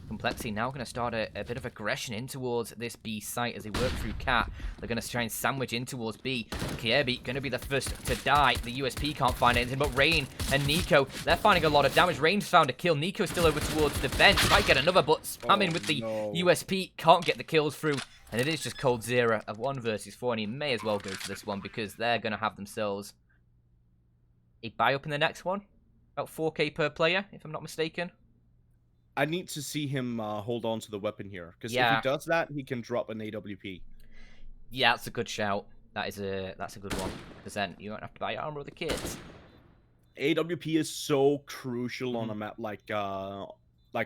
[SPEAKER 1] Complexity now going to start a bit of aggression in towards this B site as they work through Cat. They're going to try and sandwich in towards B. Kiebi going to be the first to die. The USP can't find anything, but Rain and Nico, they're finding a lot of damage. Rain's found a kill. Nico's still over towards the bench. Might get another, but spamming with the USP can't get the kills through. And it is just coldzera of 1 versus 4, and he may as well go for this one because they're going to have themselves a buy up in the next one. About 4k per player, if I'm not mistaken.
[SPEAKER 2] I need to see him hold on to the weapon here, because if he does that, he can drop an AWP.
[SPEAKER 1] Yeah, that's a good shout. That's a good one, because then you won't have to buy armor with the kids.
[SPEAKER 2] AWP is so crucial on a map like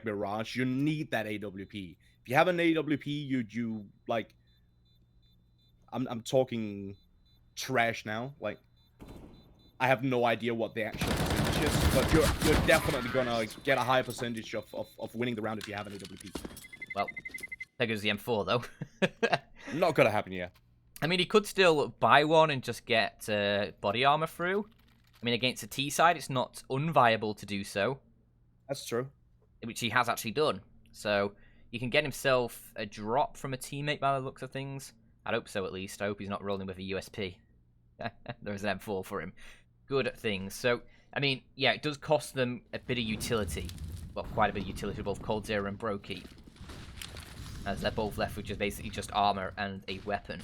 [SPEAKER 2] Mirage. You need that AWP. If you have an AWP, you like. I'm talking trash now. Like, I have no idea what the actual percentage is, but you're definitely gonna get a high percentage of winning the round if you have an AWP.
[SPEAKER 1] Well, there goes the M4 though.
[SPEAKER 2] Not gonna happen, yeah.
[SPEAKER 1] I mean, he could still buy one and just get body armor through. I mean, against the T side, it's not unviable to do so.
[SPEAKER 2] That's true. Which
[SPEAKER 1] he has actually done. So he can get himself a drop from a teammate by the looks of things. I'd hope so, at least. I hope he's not rolling with a USP. There's an M4 for him. Good things. So, I mean, yeah, it does cost them a bit of utility. Well, quite a bit of utility, both coldzera and Brokey. As they're both left with just basically just armor and a weapon.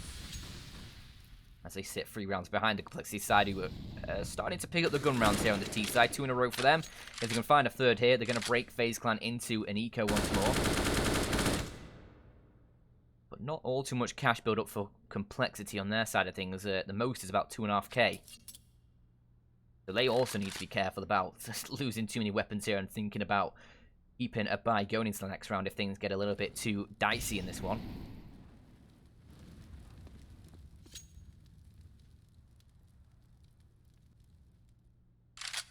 [SPEAKER 1] As they sit 3 rounds behind the Complexity side, who are starting to pick up the gun rounds here on the T side. 2 in a row for them. If they can find a third here, they're going to break FaZe Clan into an eco once more. But not all too much cash build up for Complexity on their side of things. The most is about 2.5k. So they also need to be careful about just losing too many weapons here and thinking about keeping a buy going into the next round if things get a little bit too dicey in this one.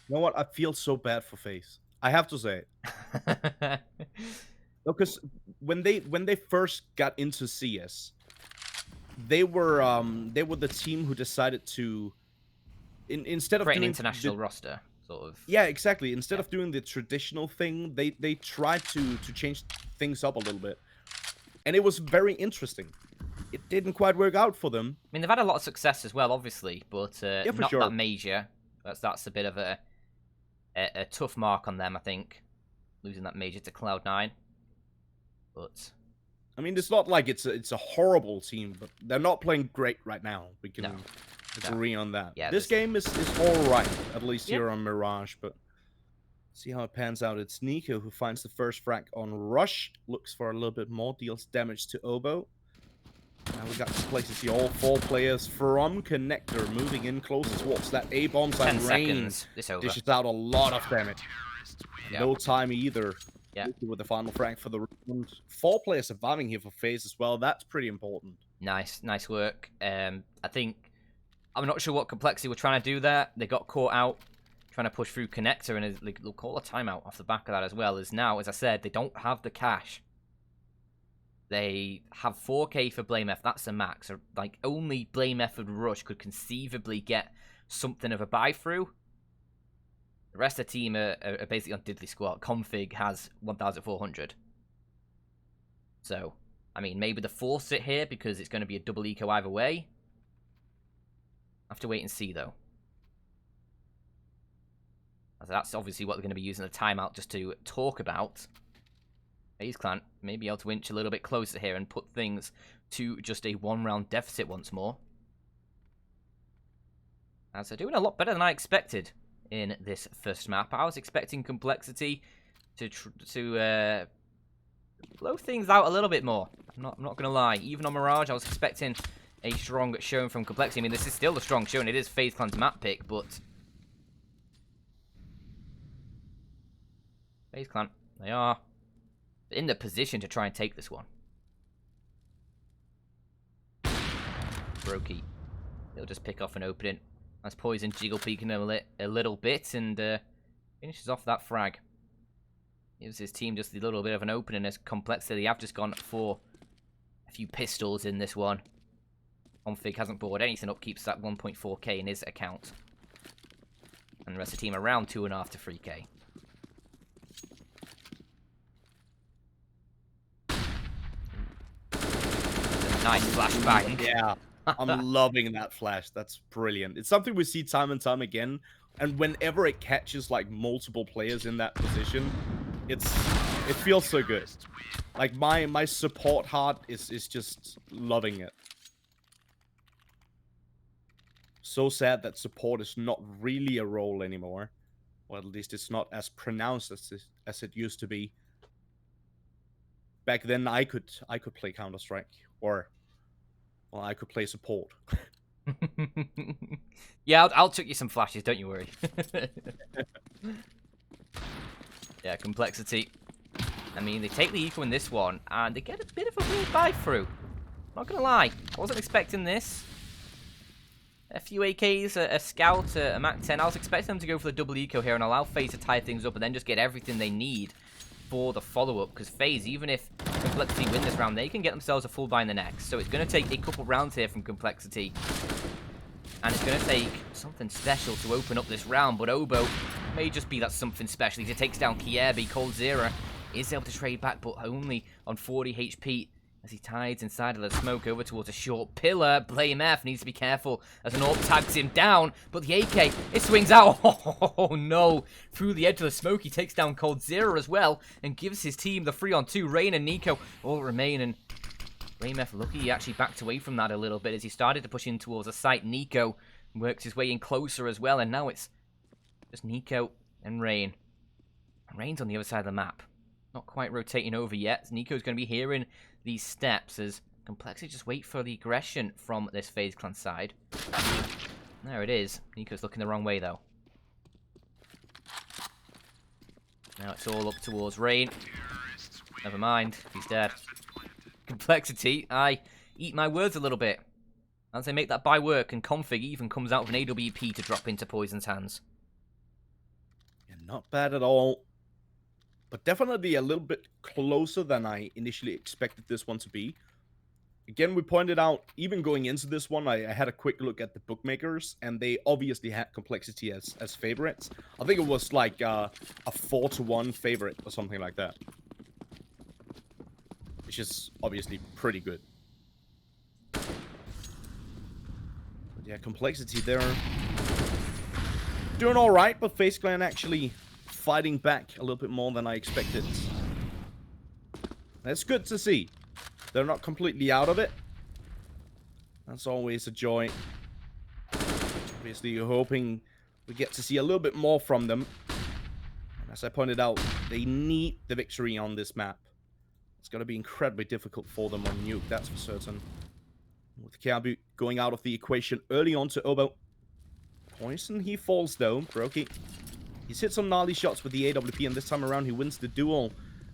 [SPEAKER 2] You know what? I feel so bad for FaZe. I have to say. Because when they first got into CS, they were the team who decided to instead of
[SPEAKER 1] Create an
[SPEAKER 2] doing
[SPEAKER 1] international roster, sort of.
[SPEAKER 2] yeah, exactly. Instead of doing the traditional thing, they tried to change things up a little bit, and it was very interesting. It didn't quite work out for them.
[SPEAKER 1] I mean, they've had a lot of success as well, obviously, but
[SPEAKER 2] Yeah, for
[SPEAKER 1] not
[SPEAKER 2] sure.
[SPEAKER 1] that major. That's a bit of a tough mark on them, I think, losing that major to Cloud9. But
[SPEAKER 2] I mean, it's not like it's a horrible team, but they're not playing great right now. We can agree on that.
[SPEAKER 1] Yeah,
[SPEAKER 2] this game is all right, at least
[SPEAKER 1] Yep.
[SPEAKER 2] here on Mirage, but see how it pans out. It's Nico who finds the first frag on Rush, looks for a little bit more, deals damage to Obo. Now we got Complexity, all 4 players from Connector moving in closer towards that A-bomb side.
[SPEAKER 1] 10 seconds, this over.
[SPEAKER 2] Dishes out a lot of damage.
[SPEAKER 1] Yep.
[SPEAKER 2] No time either.
[SPEAKER 1] Yeah.
[SPEAKER 2] With the final frag for the round. 4 players surviving here for FaZe as well. That's pretty important.
[SPEAKER 1] Nice work. I think I'm not sure what Complexity were trying to do there. They got caught out trying to push through Connector, and they'll call a timeout off the back of that as well. As now, as I said, they don't have the cash. They have 4K for BlameF. That's a max. So, like, only BlameF and Rush could conceivably get something of a buy through. The rest of the team are basically on diddly squat. Config has 1,400. So, I mean, maybe they force it here because it's going to be a double eco either way. Have to wait and see, though. That's obviously what they're going to be using the timeout just to talk about. FaZe Clan may be able to inch a little bit closer here and put things to just a 1-round deficit once more. As they're doing a lot better than I expected in this first map. I was expecting Complexity to blow things out a little bit more. I'm not going to lie. Even on Mirage, I was expecting a strong showing from Complexity. I mean, this is still a strong showing. It is FaZe Clan's map pick, but FaZe Clan, they are in the position to try and take this one. Brokey, he'll just pick off an opening. As Poison jiggle peeking a little bit and finishes off that frag. Gives his team just a little bit of an opening as Complexity have just gone for a few pistols in this one. Config hasn't bought anything up, keeps that 1.4k in his account. And the rest of the team around 2.5 to 3k. Nice flashbang.
[SPEAKER 2] Yeah, I'm loving that flash. That's brilliant. It's something we see time and time again. And whenever it catches like multiple players in that position, it feels so good. Like my support heart is just loving it. So sad that support is not really a role anymore. Or at least it's not as pronounced as it used to be. Back then I could play Counter-Strike, or well, I could play support.
[SPEAKER 1] Yeah, I'll chuck you some flashes, don't you worry. Yeah, Complexity. I mean, they take the eco in this one, and they get a bit of a weird buy through. Not gonna lie, I wasn't expecting this. A few AKs, a scout, a Mac 10. I was expecting them to go for the double eco here and allow FaZe to tie things up and then just get everything they need for the follow-up. Because FaZe, even if Complexity win this round, they can get themselves a full buy in the next. So it's going to take a couple rounds here from Complexity. And it's going to take something special to open up this round. But Obo may just be that something special. He takes down Kierby. coldzera is able to trade back, but only on 40 HP. As he tides inside of the smoke over towards a short pillar. BlameF needs to be careful as an AWP tags him down. But the AK, it swings out. Oh no. Through the edge of the smoke, he takes down coldzera as well. And gives his team the 3-on-2. Rain and Nico all remain. And BlameF lucky he actually backed away from that a little bit as he started to push in towards a site. Nico works his way in closer as well. And now it's just Nico and Rain. And Rain's on the other side of the map. Not quite rotating over yet. Nico's going to be hearing these steps as Complexity just wait for the aggression from this FaZe Clan side. There it is. Nico's looking the wrong way though. Now it's all up towards Rain. Never mind, he's dead. Complexity, I eat my words a little bit. As they make that buy work, and Config even comes out with an AWP to drop into Poison's hands.
[SPEAKER 2] Yeah, not bad at all. but definitely a little bit closer than I initially expected this one to be. Again, we pointed out, even going into this one, I had a quick look at the bookmakers, and they obviously had Complexity as favorites. I think it was like a 4-1 favorite or something like that. Which is obviously pretty good. But yeah, Complexity, they're doing alright, but FaZe Clan actually fighting back a little bit more than I expected. That's good to see. They're not completely out of it. That's always a joy. Obviously, you're hoping we get to see a little bit more from them. And as I pointed out, they need the victory on this map. It's going to be incredibly difficult for them on Nuke, that's for certain. With Kiabu going out of the equation early on to Obo. Poison, he falls though. Brokey. He's hit some gnarly shots with the AWP, and this time around he wins the duel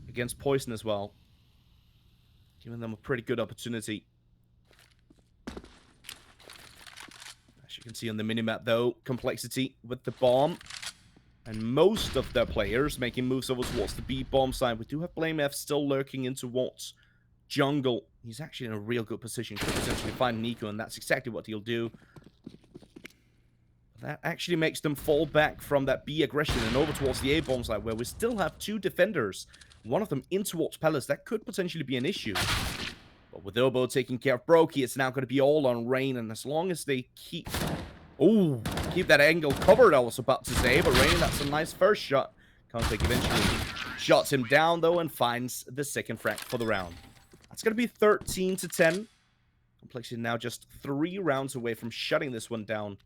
[SPEAKER 2] against Poison as well. Giving them a pretty good opportunity. As you can see on the minimap though, Complexity with the bomb. And most of their players making moves over towards the B bomb side. We do have BlameF still lurking in towards jungle. He's actually in a real good position. Could potentially find Nico, and that's exactly what he'll do. That actually makes them fall back from that B aggression and over towards the A bomb side, where we still have 2 defenders. One of them in towards Palace. That could potentially be an issue. But with Obo taking care of Brokey, it's now going to be all on Rain. And as long as they keep... Oh, keep that angle covered, I was about to say. But Rain, that's a nice first shot. Config eventually shots him down, though, and finds the second frag for the round. That's going to be 13-10. Complexity now just 3 rounds away from shutting this one down.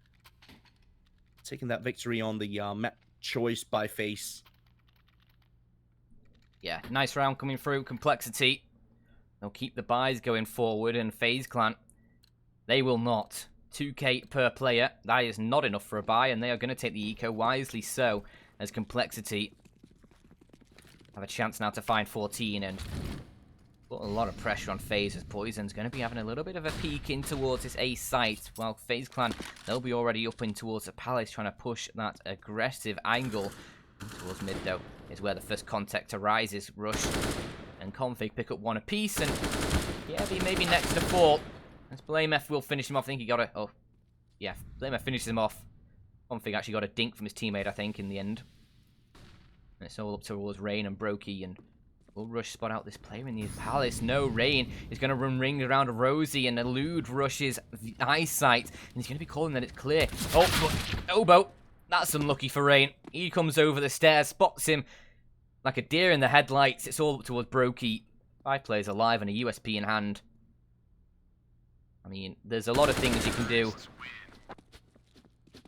[SPEAKER 2] Taking that victory on the map choice by FaZe.
[SPEAKER 1] Yeah, nice round coming through. Complexity. They'll keep the buys going forward, and FaZe Clan, they will not. 2k per player. That is not enough for a buy, and they are going to take the eco wisely so, as Complexity have a chance now to find 14 and put a lot of pressure on FaZe, as Poison's going to be having a little bit of a peek in towards this A site, while FaZe Clan, they'll be already up in towards the Palace, trying to push that aggressive angle. Towards mid, though, is where the first contact arises. Rush and Config pick up 1 apiece, and yeah, maybe next to fall. As BlameF will finish him off. I think he got a... Oh, yeah, BlameF finishes him off. Config actually got a dink from his teammate, I think, in the end. And it's all up towards Rain and Brokey, and will Rush spot out this player in the Palace? No, Rain is going to run ring around Rosie and elude Rush's eyesight, and he's going to be calling that it's clear. Oh, but Obo, that's unlucky for Rain. He comes over the stairs, spots him like a deer in the headlights. It's all up towards Brokey. 5 players alive and a USP in hand. I mean, there's a lot of things you can do.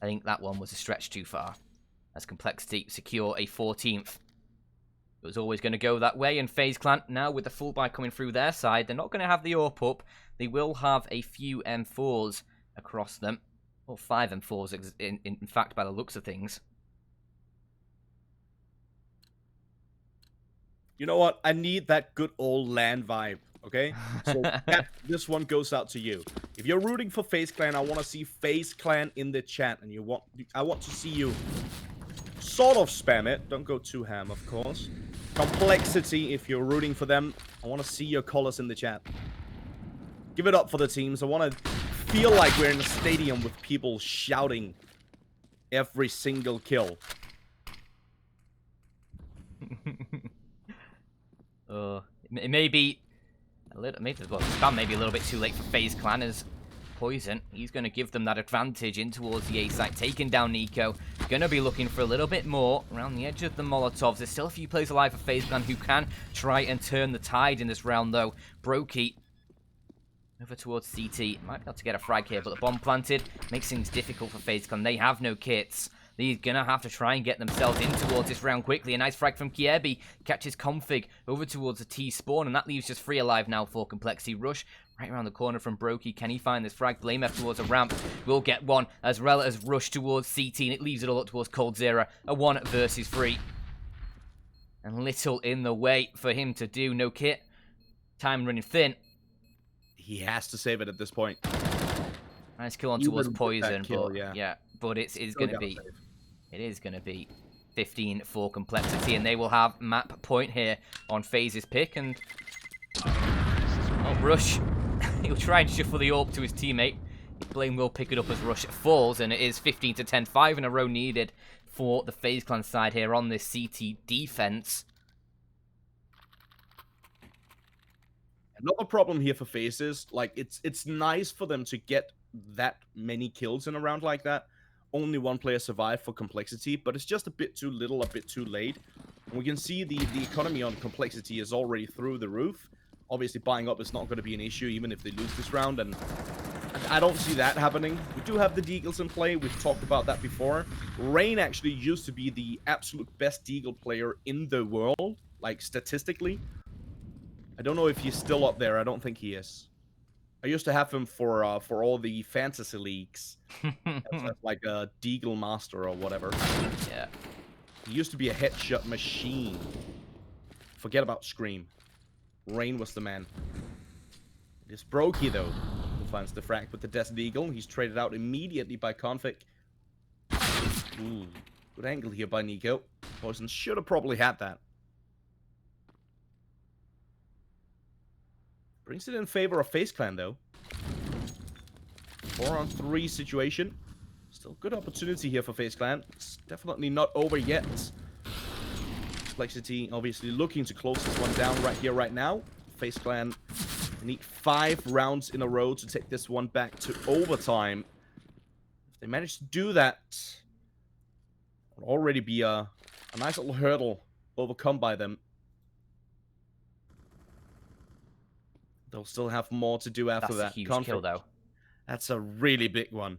[SPEAKER 1] I think that one was a stretch too far. As Complexity secure a 14th. It was always going to go that way, and FaZe Clan, now with the full buy coming through their side, they're not going to have the AWP up. They will have a few M4s across them. Or 5 M4s, in fact, by the looks of things.
[SPEAKER 2] You know what? I need that good old LAN vibe, okay? So this one goes out to you. If you're rooting for FaZe Clan, I want to see FaZe Clan in the chat, and I want to see you sort of spam it. Don't go too ham, of course. Complexity, if you're rooting for them, I want to see your colors in the chat. Give it up for the teams. I want to feel like we're in a stadium with people shouting every single kill.
[SPEAKER 1] It may be a little, maybe a little bit too late for FaZe Clan, as Poison, he's going to give them that advantage in towards the A site, taking down Nico. Going to be looking for a little bit more around the edge of the Molotovs. There's still a few players alive for FaZe Clan who can try and turn the tide in this round, though. Brokey over towards CT. Might be able to get a frag here, but the bomb planted makes things difficult for FaZe Clan. They have no kits. They're going to have to try and get themselves in towards this round quickly. A nice frag from Kiebi. Catches Config over towards the T-spawn, and that leaves just 3 alive now for Complexity. Rush right around the corner from Brokey. Can he find this frag? BlameF towards a ramp. Will get one, as well as Rush towards CT, and it leaves it all up towards coldzera. A 1 versus 3. And little in the way for him to do. No kit. Time running thin.
[SPEAKER 2] He has to save it at this point.
[SPEAKER 1] Nice kill on towards Poison,
[SPEAKER 2] kill,
[SPEAKER 1] but yeah, but it's going to be... It is going to be 15 for Complexity, and they will have map point here on FaZe's pick. And Rush, he'll try and shuffle the AWP to his teammate. Blame will pick it up as Rush falls, and it is 15 to 10. 5 in a row needed for the FaZe Clan side here on this CT defense.
[SPEAKER 2] Another problem here for FaZe is, like, it's nice for them to get that many kills in a round like that. Only one player survived for Complexity, but it's just a bit too little, a bit too late. And we can see the economy on Complexity is already through the roof. Obviously, buying up is not going to be an issue, even if they lose this round, and I don't see that happening. We do have the Deagles in play. We've talked about that before. Rain actually used to be the absolute best Deagle player in the world, like, statistically. I don't know if he's still up there. I don't think he is. I used to have him for all the fantasy leagues. As like a Deagle master or whatever.
[SPEAKER 1] Yeah.
[SPEAKER 2] He used to be a headshot machine. Forget about Scream. Rain was the man. It is Brokey, though, who finds the frag with the Desert Eagle. He's traded out immediately by Config. Ooh, good angle here by Nico. Poison should have probably had that. Brings it in favor of FaZe Clan, though. 4-on-3 situation. Still good opportunity here for FaZe Clan. It's definitely not over yet. Complexity obviously looking to close this one down right here, right now. FaZe Clan need 5 rounds in a row to take this one back to overtime. If they manage to do that, it'll already be a nice little hurdle overcome by them. They'll still have more to do after that.
[SPEAKER 1] That's a huge kill, though.
[SPEAKER 2] That's a really big one.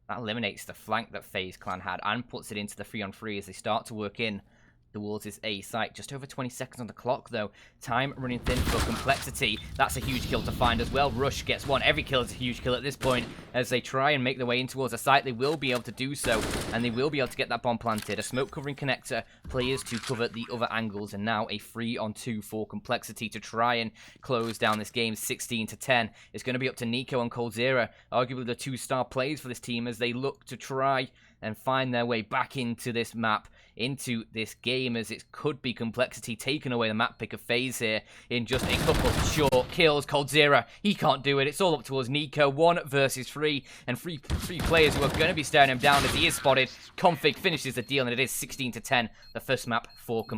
[SPEAKER 1] That eliminates the flank that FaZe Clan had and puts it into the 3-on-3 as they start to work in towards his A site. Just over 20 seconds on the clock, though. Time running thin for Complexity. That's a huge kill to find as well. Rush gets one. Every kill is a huge kill at this point. As they try and make their way in towards a site, they will be able to do so, and they will be able to get that bomb planted. A smoke covering connector, players to cover the other angles, and now a 3-on-2 for Complexity to try and close down this game. 16 to 10. It's going to be up to Nico and Coldzera, arguably the 2-star players for this team, as they look to try and find their way back into this map, into this game, as it could be Complexity taking away the map pick of FaZe here in just a couple short kills. Coldzera, he can't do it. It's all up towards Nico. 1 versus 3, and three players who are going to be staring him down as he is spotted. Config finishes the deal, and it is 16 to 10, the first map for Complexity.